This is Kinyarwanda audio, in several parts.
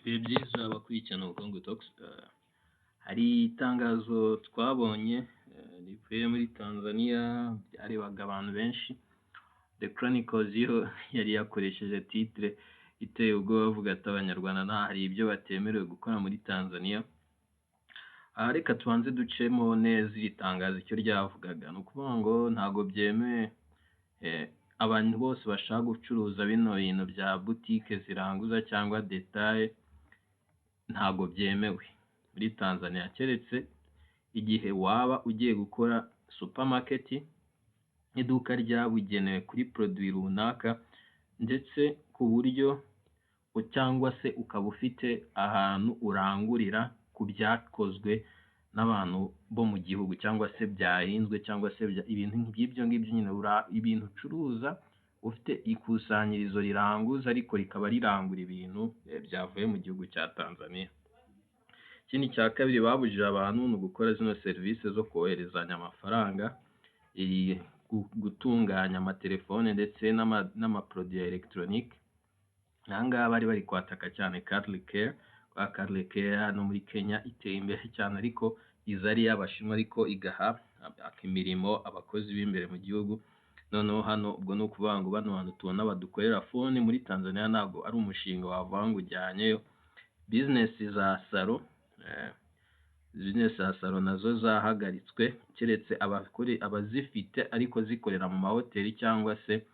Ibihe byiza abakurikirana Ubukungu Talks. Hari itangazo twabonye rivuye muri Tanzania ryarebaga abantu benshi. The Chronicles yo yari yakoresheje titre iteye ubwoba bavuga ati abanyarwanda hari ibyo batemerewe gukora muri Tanzania. Reka tubanze ducemo neza iri tangazo icyo ryavugaga. Ni ukuvuga ngo ntabwo byemewe abantu bose bashaka gucuruza bino bintu bya boutique ziranguza cyangwa detail ntabwo byemewe muri Tanzania, keretse igihe waba ugiye gukora supermarket, iduka ryabugenewe kuri produit runaka, ndetse ku buryo cyangwa se ukaba ufite ahantu urangurira ku byakozwe n'abantu bo mu gihugu cyangwa se byahinzwe cyangwa se ibintu nk'ibyo ngibyo nyine ibintu ucuruza ufite ikusanyirizo riranguza ariko rikaba rirangura ibintu byavuye mu gihugu cya Tanzania. Ikindi cya kabiri babujije abantu ni ugukora zino serivisi zo koherezanya amafaranga, gutunganya amatelefone ndetse n'amaproduit electronique. Ahangaha bari kwataka cyane Carly Care no muri Kenya iteye imbere cyane, ariko iza ari y'Abashinwa ariko igaha imirimo abakozi b'imbere mu gihugu. Noneho hano ubwo ni ukuvuga ngo bano bantu tubona badukorera phone muri Tanzania ntabwo ari umushinga wavanga ujyanyeyo. Business za salo nazo zahagaritswe, keretse abazifite ariko zikorera mu mahoteli cyangwa se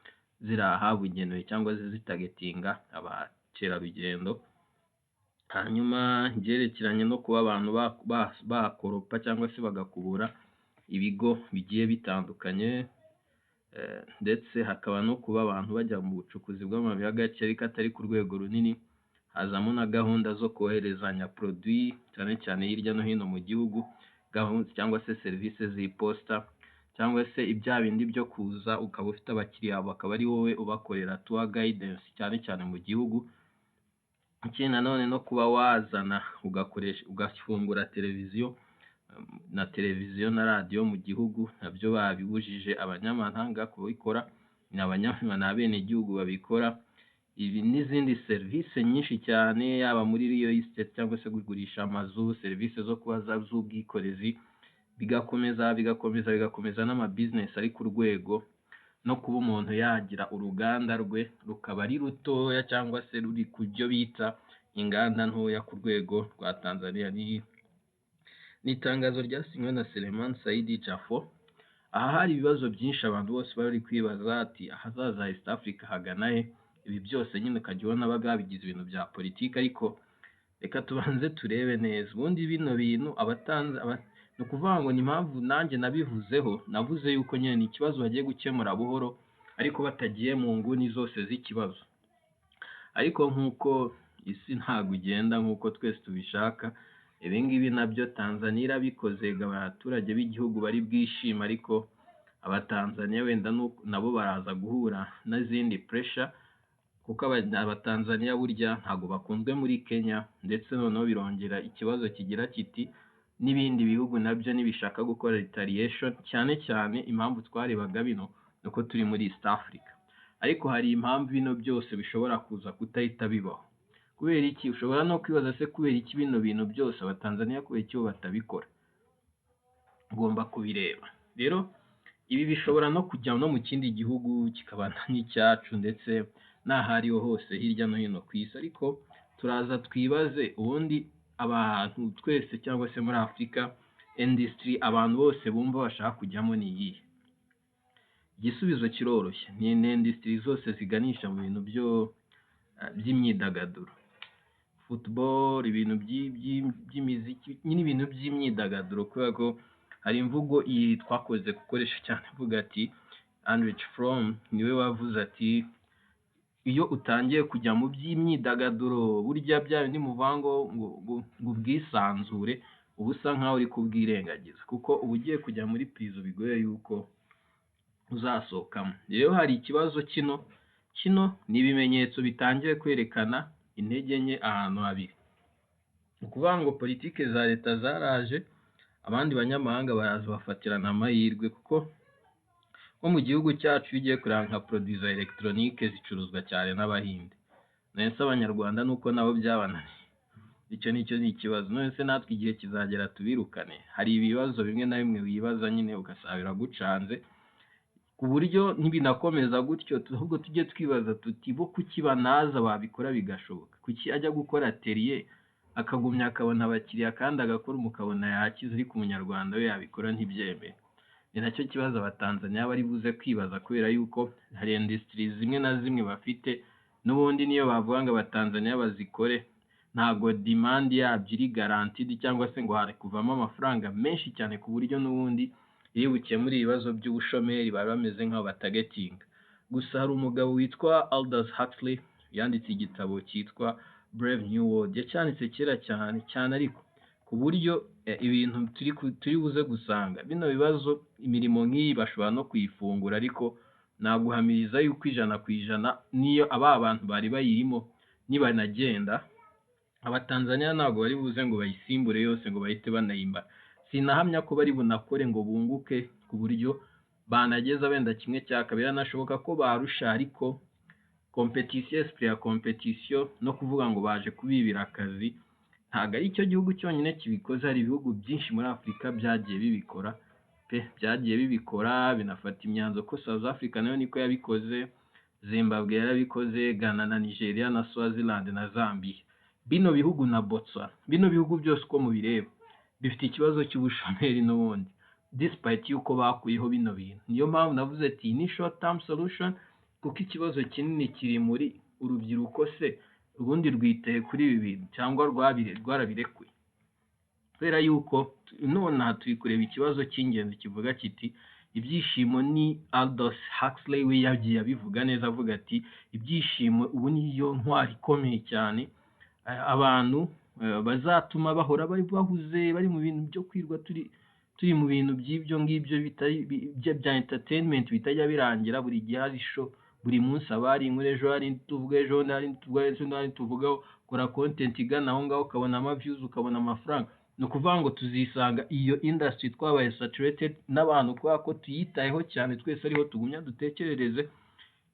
ziri ahabugenewe cyangwa zitagetinga abakerarugendo. Hanyuma byerekeranye no kuba abantu bakoropa cyangwa se bagakubura ibigo bigiye bitandukanye, ndetse hakaba no kuba abantu bajya mu bucukuzi bw'amabuye y'agaciro ariko atari ku rwego runini. Hazamo na gahunda zo koherezanya produit cyane cyane hirya no hino mu gihugu, gahunda cyangwa se serivisi z'iposita cyangwa se ibya bindi byo kuza ukaba ufite abakiriya bakaba ari wowe ubakorera tour guidance cyane cyane mu gihugu. Ikindi nanone no kuba wazana ugafungura televiziyo na radio mu gihugu, nabyo babibujije abanyamahanga kubikora, n'abene gihugu babikora. Ibi n'izindi serivisi nyinshi cyane, yaba muri real estate cyangwa se kugurisha amazu, serivisi zo kuba z'ubwikorezi, bigakomeza n'ama business ari ku rwego no kuba umuntu yagira uruganda rwe rukaba ari rutoya cyangwa se ruri ku byo bita inganda ntoya ku rwego rwa Tanzania. Ni itangazo ryasinywe na Selemani Said Jafo. Aha hari ibibazo byinshi abantu bose bari kwibaza ati ahazaza East Africa hagana he? Ibi byose nyine ukajya ubona babigize ibintu bya politiki, ariko reka tubanze turebe neza. Ubundi bino bintu ni ukuvuga ngo ni impamvu nanjye nabivuzeho, navuze yuko nyine ni ikibazo bagiye gukemura buhoro ariko batagiye mu nguni zose z'ikibazo. Ariko nk'uko isi ntabwo igenda nk'uko twese tubishaka, ibi ngibi nabyo Tanzania irabikoze, abaturage b'igihugu bari bwishima, ariko abatanzania wenda nabo baraza guhura n'izindi pressure, kuko abatanzania burya ntabwo bakunzwe muri Kenya, ndetse noneho birongera ikibazo kigira kiti n'ibindi bihugu nabyo nibishaka gukora retaliation. Cyane cyane impamvu twarebaga bino nuko turi muri East Africa, ariko hari impamvu bino byose bishobora kuza kutahita bibaho. Kubera iki? Ushobora no kwibaza se kubera iki bino bintu byose abatanzania kubera icyo batabikora? Ugomba kubireba rero. Ibi bishobora no kujya no mu kindi gihugu kikaba nk'icyacu ndetse n'ahariho hose hirya no hino ku isi, ariko turaza twibaze ubundi abantu twese cyangwa se muri Africa industry abantu bose bumva bashaka kujyamo ni iyihe? Igisubizo kiroroshye, ni industry zose ziganisha mu bintu by'imyidagaduro, football, ibintu by'imiziki, nyine ibintu by'imyidagaduro. Kubera ko hari imvugo iyi twakoze gukoresha cyane ivuga ati Heinrich Fromm niwe wavuze ati iyo utangiye kujya mu by'imyidagaduro burya bya bindi muvango ngo ubwisanzure uba usa nkaho uri kubwirengagiza, kuko uba ugiye kujya muri prison bigoye yuko uzasohokamo. Rero hari ikibazo kino ni ibimenyetso bitangiye kwerekana intege nke ahantu habiri. Ni ukuvuga ngo politike za leta zaraje, abandi banyamahanga baraza bafatirana amahirwe, kuko nko mu gihugu cyacu ugiye kureba nka produits electronique zicuruzwa cyane n'Abahinde. Nese abanyarwanda nuko nabo byabananiye, nicyo ni ikibazo. None se natwe igihe kizagera tubirukane? Hari ibibazo bimwe na bimwe wibaza nyine ugasanga biragucanze, ku buryo ntibinakomeza gutyo ahubwo tujye twibaza tuti bo kuki banaza babikora bigashoboka, kuki ajya gukora atelier akagumya akabona abakiriya kandi agakora umukabona yakize, ariko umunyarwanda we yabikora ntibyemere. Ni nacyo kibazo abatanzaniya bari buze kwibaza, kubera yuko hari industries zimwe na zimwe bafite n'ubundi niyo bavuga ngo abatanzaniya bazikore ntabwo demand yabyo iri guaranteed, cyangwa se ngo hari kuvamo amafaranga menshi cyane ku buryo n'ubundi iyo bukemura ibibazo by'ubushomeri bari bameze nk'aho batagatinga. Gusa hari umugabo witwa Aldous Huxley yanditse igitabo cyitwa Brave New World, yacyanditse kera cyane cyane, ariko ku buryo ibintu turi buze gusanga bino bibazo imirimo nk'iyi bashobora no kuyifungura, ariko naguhamiriza yuko 100% niyo aba bantu bari bayirimo nibanagenda, abatanzaniya ntabwo bari buze ngo bayisimbure yose ngo bahite banayimba. Sinahamya ko bari bunakore ngo bunguke ku buryo banageza wenda kimwe cya kabiri, nashoboka ko barusha, ariko competition, esprit ya competition no kuvuga ngo baje kubibira akazi ntabwo ari cyo gihugu cyonyine kibikoze. Hari ibihugu byinshi muri Afurika byagiye bibikora byagiye bibikora binafata imyanzuro, ko South Africa nayo niko yabikoze, Zimbabwe yarabikoze, Ghana na Nigeria na Swaziland na Zambia. Bino bihugu na Botswana, bino bihugu byose uko mubireba bifite ikibazo cy'ubushomeri n'ubundi, despite yuko bakuyeho bino bintu. Niyo mpamvu navuze ati ni short term solution, kuko ikibazo kinini kiri muri urubyiruko. Se ubundi rwiteye kuri ibi bintu cyangwa rwarabirekuye? Kubera yuko none aha turi kureba ikibazo cy'ingenzi kivuga kiti ibyishimo. Ni Aldous Huxley we yagiye abivuga neza, avuga ati ibyishimo ubu niyo ntwari ikomeye cyane abantu bazatuma bahora bari bahuze, bari mu bintu byo kwirwa turi mu bintu by'ibyo ngibyo bya entertainment bitajya birangira. Buri gihe hari show, buri munsi abari inkuru, ejo hari tuvuga, ejo hari tuvugaho, kora content igana aho ngaho ukabona ama views, ukabona amafaranga. Ni ukuvuga ngo tuzisanga iyo industry twabaye saturated n'abantu, kubera ko tuyitayeho cyane twese, ariho tugumya dutekerereze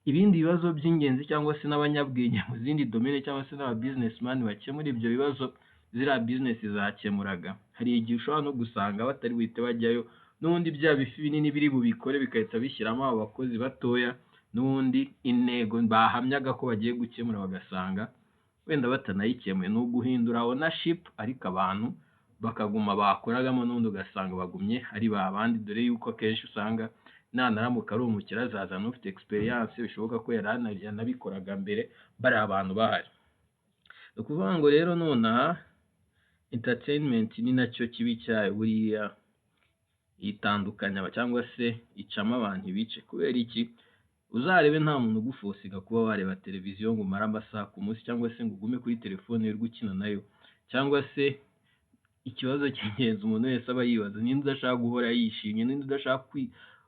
ibindi bibazo by'ingenzi, cyangwa se n'abanyabwenge mu zindi domaine, cyangwa se n'aba businessman bakemura ibyo bibazo ziriya business zakemuraga. Hari igihe ushobora no gusanga batari buhite bajyayo, n'ubundi bya bifi binini biri bubikore bigahita bishyiramo abo bakozi batoya, n'ubundi intego bahamyaga ko bagiye gukemura bagasanga wenda batanayikemuye. Ni uguhindura ownership, ariko abantu bakaguma bakoragamo, n'ubundi ugasanga bagumye ari babandi, dore yuko akenshi usanga naramuka ari umukire azazana ufite experience, bishoboka ko yanabikoraga mbere bari abantu bahari. Ni ukuvuga ngo rero nonaha entertainment ni nacyo kibi cyayo buriya, itandukanya cyangwa se icamo abantu ibice. Kubera iki? Uzarebe nta muntu ugufosiga kuba wareba televiziyo ngo umare amasaha ku munsi, cyangwa se ngo ugume kuri telefone uri gukina nayo. Cyangwa se ikibazo cy'ingenzi umuntu wese aba yibaza, ninde udashaka guhora yishimye, ninde udashaka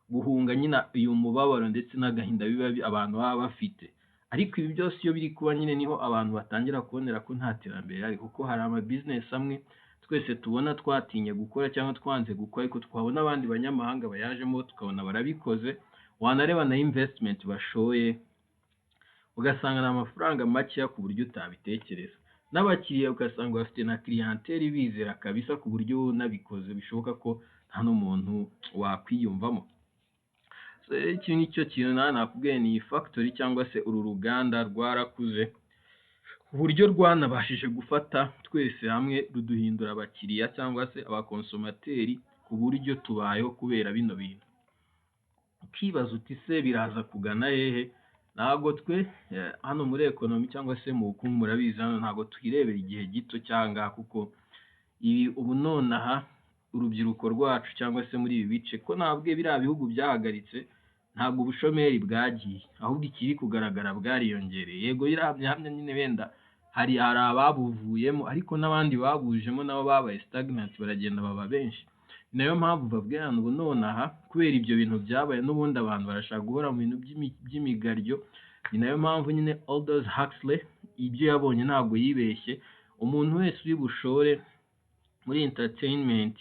guhunga nyine uyu mubabaro ndetse n'agahinda biba abantu baba bafite. Ariko ibi byose iyo biri kuba nyine niho abantu batangira kubonera ko nta terambere ari, kuko hari ama business amwe twese tubona twatinye gukora cyangwa twanze gukora, ariko twabona abandi banyamahanga bayajemo tukabona barabikoze. Wanareba na investment bashoye ugasanga ni amafaranga makeya ku buryo utabitekereza, n'abakiriya ugasanga bafite na clientele bizera kabisa, ku buryo nabikoze bishoboka ko nta n'umuntu wakwiyumvamo. Iki nicyo kintu nakubwiye, ni factory cyangwa se uru ruganda rwarakuze ku buryo rwanabashije gufata twese hamwe ruduhindura abakiriya cyangwa se abakonsomateri, ku buryo tubayeho kubera bino bintu. Ukibaza uti se biraza kugana hehe? Ntabwo twe hano muri economy cyangwa se mu bukungu murabizi, hano ntabwo twirebera igihe gito cyangwa, kuko ibi ubu nonaha urubyiruko rwacu cyangwa se muri ibi bice, ko nabwiye biriya bihugu byahagaritse, ntabwo ubushomeri bwagiye, ahubwo ikiri kugaragara bwariyongereye. Yego birahamya nyine wenda hari ababuvuyemo, ariko n'abandi babujemo nabo babaye stagnant, baragenda baba benshi. Nayo mpamvu babwira ubu nonaha kubera ibyo bintu byabaye, n'ubundi abantu barashaka guhora mu bintu by'imigaryo. Ni nayo mpamvu nyine Aldous Huxley ibyo yabonye ntabwo yibeshye. Umuntu wese uri bushore muri entertainment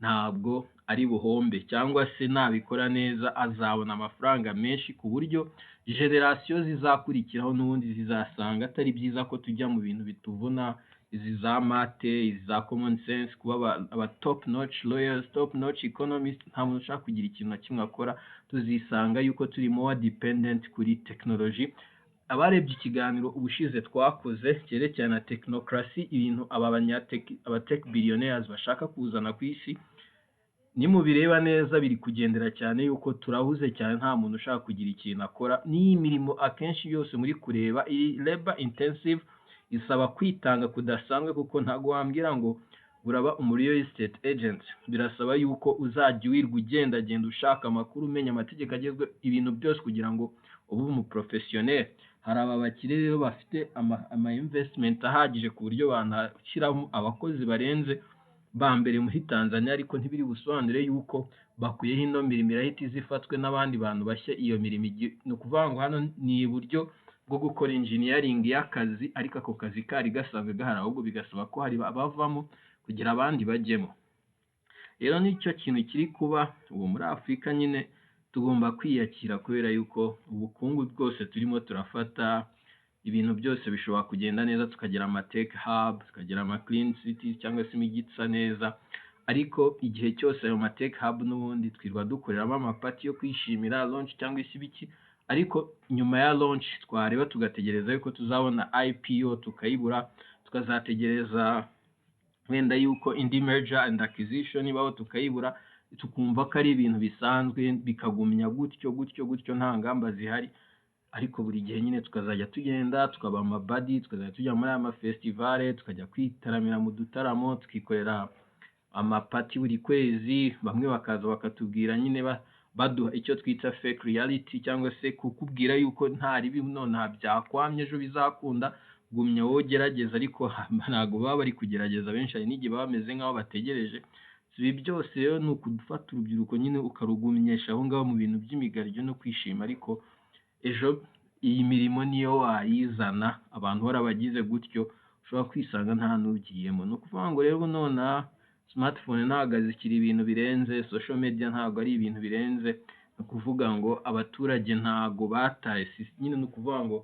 ntabwo ari buhombe, cyangwa se nabikora neza azabona amafaranga menshi, ku buryo generasiyo zizakurikiraho n'ubundi zizasanga atari byiza ko tujya mu bintu bituvuna, izi za mate, izi za common sense, kuba aba top notch lawyers, top notch economists, nta muntu ushaka kugira ikintu na kimwe akora, tuzisanga yuko turi more dependent kuri technology. Abarebye ikiganiro ubushize twakoze cyerekerana na technocracy, ibintu aba tech billionaires bashaka kuzana ku isi, nimubireba neza biri kugendera cyane yuko turahuze cyane, nta muntu ushaka kugira ikintu akora. N'iyi mirimo akenshi yose muri kureba iri labor intensive, isaba kwitanga kudasanzwe, kuko ntago wambwira ngo uraba real estate agent, birasaba yuko uzajya wirwa ugendagenda ushaka amakuru, umenya amategeko agezwe, ibintu byose kugira ngo ube umuprofessionnel. Hari aba bakire rero bafite ama investment ahagije ku buryo banashyiramo abakozi barenze ba mbere muri Tanzania, ariko ntibiri busobanure yuko bakuyeho ino mirimo irahita izifatwe n'abandi bantu bashya. Iyo mirimo ni ukuvuga ngo hano ni uburyo bwo gukora engineering y'akazi, ariko ako kazi kari gasanzwe gahari, ahubwo bigasaba ko hari abavamo kugira abandi bajyemo. Rero nicyo kintu kiri kuba ubu muri Afurika. Nyine tugomba kwiyakira kubera yuko ubukungu bwose turimo turafata, ibintu byose bishobora kugenda neza, tukagira ama tech hub, tukagira ama clean cities cyangwa se imijyi isa neza, ariko igihe cyose ayo ma tech hub n'ubundi twirwa dukoreramo amapati yo kwishimira launch cyangwa isi biki, ariko nyuma ya launch twareba tugategereza yuko tuzabona IPO tukayibura, tukazategereza wenda yuko indi merger and acquisition ibaho tukayibura, tukumva ko ari ibintu bisanzwe bikagumya gutyo nta ngamba zihari. Ariko buri gihe nyine tukazajya tugenda tukaba amabadi, tukazajya tujya muri ama festival, tukajya kwitaramira mu dutaramo, tukikorera amapati buri kwezi. Bamwe bakaza bakatubwira nyine baduha icyo twita fake reality, cyangwa se kukubwira yuko nta ribi none byakwamye ejo bizakunda, gumya wowe gerageza, ariko ntago baba bari kugerageza. Benshi hari n'igihe baba bameze nk'aho bategereje. Ibi byose rero ni ukudufata urubyiruko nyine ukarugumyesha aho ngaho mu bintu by'imigaryo no kwishima, ariko ejo iyi mirimo niyo wayizana abantu barabagize gutyo, ushobora kwisanga nta n'ugiyemo. Ni ukuvuga ngo rero none smartphone ntabwo zikiri ibintu birenze, social media ntabwo ari ibintu birenze. Ni ukuvuga ngo abaturage ntabwo bataye nyine, ni ukuvuga ngo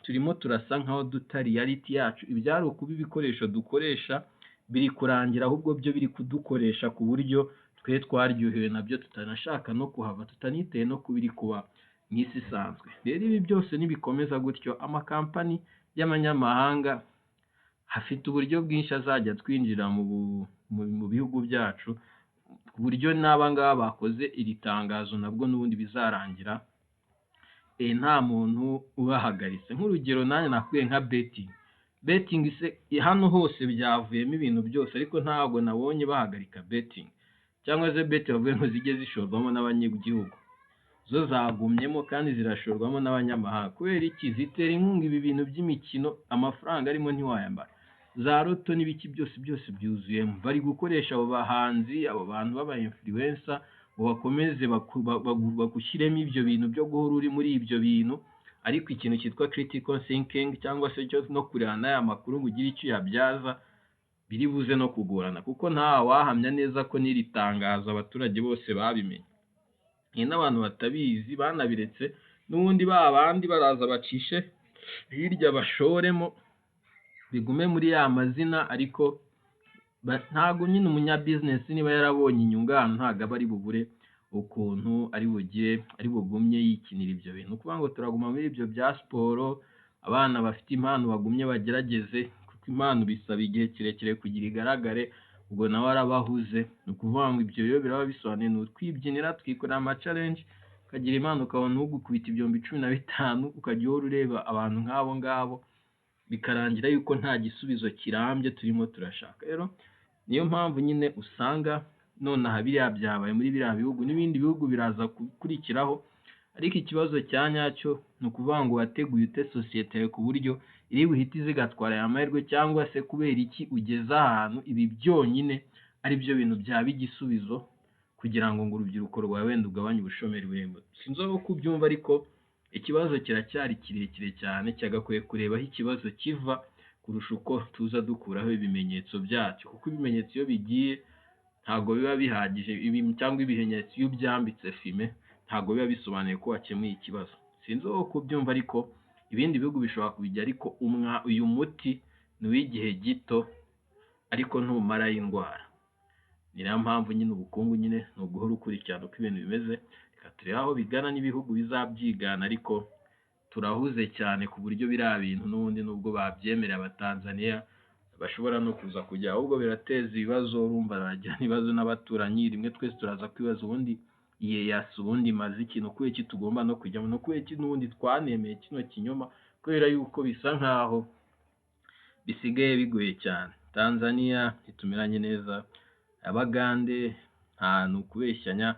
turimo turasa nkaho duta reality yacu. Ibyari ukuba ibikoresho dukoresha biri kurangira, ahubwo byo biri kudukoresha ku buryo twe twaryohewe nabyo tutanashaka no kuhava, tutaniteye no kubiri kuba n'isi isanzwe. Rero ibi byose nibikomeza gutyo, amakampani y'amanyamahanga hafite uburyo bwinshi azajya twinjira mu bihugu byacu, ku buryo n'aba ngaba bakoze iri tangazo nabwo n'ubundi bizarangira nta muntu ubahagaritse. Nk'urugero nanjye nakwiye nka betting se hano hose byavuyemo ibintu byose, ariko ntabwo nabonye bahagarika betting, cyangwa se bet bavuye ngo zijye zishorwamo n'abanyagihugu. Zo zagumyemo kandi zirashorwamo n'abanyamahanga. Kubera iki? Zitera inkunga ibi bintu by'imikino, amafaranga arimo ntiwayambara. Za roto n'ibiki byose byuzuyemo. Bari gukoresha abo bahanzi, abo bantu baba influencer, ngo bakomeze bagushyiremo ibyo bintu byo guhora uri muri ibyo bintu. Ariko ikintu cyitwa critical thinking cyangwa se cyo no kureba n'aya makuru ngo ugire icyo yabyaza, biri buze no kugorana, kuko nta wahamya neza ko n'iri tangazo abaturage bose babimenye. Ni n'abantu batabizi banabiretse, n'ubundi bandi baraza bacishe hirya bashoremo bigume muri ya mazina, ariko ntago nyine umunyabusiness niba yarabonye inyungu ntago aba ari bubure ukuntu ari bugumye yikinira ibyo bintu. Kuvuga ngo turaguma muri ibyo bya siporo, abana bafite impano bagumye bagerageze, kuko impano bisaba igihe kirekire kugira igaragare, ubwo nawe arabahuze. Ni ukuvuga ngo ibyo rero biraba bisobanuye ni utwibyinira, twikorera ama challenge, ukagira impano ukabona ugukubita ibihumbi 15 ukajya uhora ureba abantu nk'abo ngabo, bikarangira yuko nta gisubizo kirambye turimo turashaka. Rero niyo mpamvu nyine usanga nonaha biriya byabaye muri biriya bihugu, n'ibindi bihugu biraza gukurikiraho. Ariko ikibazo cya nyacyo ni ukuvuga ngo wateguye ute sosiyete ku buryo iri buhite zigatwara aya mahirwe, cyangwa se kubera iki ugeze ahantu ibi byonyine ari byo bintu byaba igisubizo kugira ngo urubyiruko rwawe wenda ugabanye ubushomeri burimo. Sinzi aho kubyumva, ariko ikibazo kiracyari kirekire cyane, cyagakwiye kureba aho ikibazo kiva kurusha uko tuza dukuraho ibimenyetso byacyo, kuko ibimenyetso iyo bigiye ntago biba bihagije, cyangwa ibimenyetso iyo byambitse fime ntago biba bisobanuye ko wakemuye ikibazo. sinzi uko kubyumva ariko ibindi bihugu bishobora kubijya ariko uyu muti ni uw'igihe gito ariko ntumara indwara. Ni nayo mpamvu nyine ubukungu nyine ni uguhora ukurikirana uko ibintu bimeze, reka turebe aho bigana n'ibihugu bizabyigana, ariko turahuze cyane ku buryo biriya bintu n'ubundi nubwo babyemerera Abatanzaniya bashobora no kuza kujya, ahubwo birateza ibibazo, urumva baragira ibibazo n'abaturanyi, rimwe twese turaza kwibaza ubundi yasi ubundi maze ikintu kubera iki tugomba no kujyamo, no kubera iki n'ubundi twanemeye kino kinyoma, kubera yuko bisa nkaho bisigaye bigoye cyane. Tanzania ntitumeranye neza, Abagande nta kubeshyanya,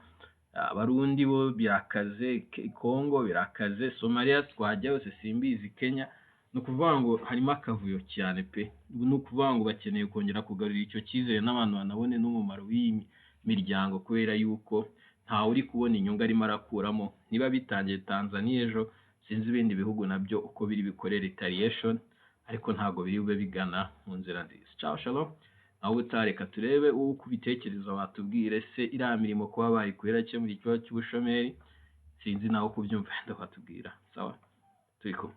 Abarundi bo birakaze, Congo birakaze, Somalia twajya yose simbizi, Kenya, ni ukuvuga ngo harimo akavuyo cyane pe. Ni ukuvuga ngo bakeneye kongera kugarura icyo cyizere n'abantu banabone n'umumaro w'iyi miryango, kubera yuko ntawe uri kubona inyungu arimo arakuramo. Niba bitangiye Tanzania ejo, sinzi ibindi bihugu nabyo uko biri bikore retaliation, ariko ntabwo biri bube bigana mu nzira nziza. Ciao shalom, aho utareka turebe uko ubitekereza, watubwire se iriya mirimo kuba bayikorera cyo muri ikibazo cy'ubushomeri, sinzi nawe kubyumva wenda watubwira. Sawa, turi kumwe.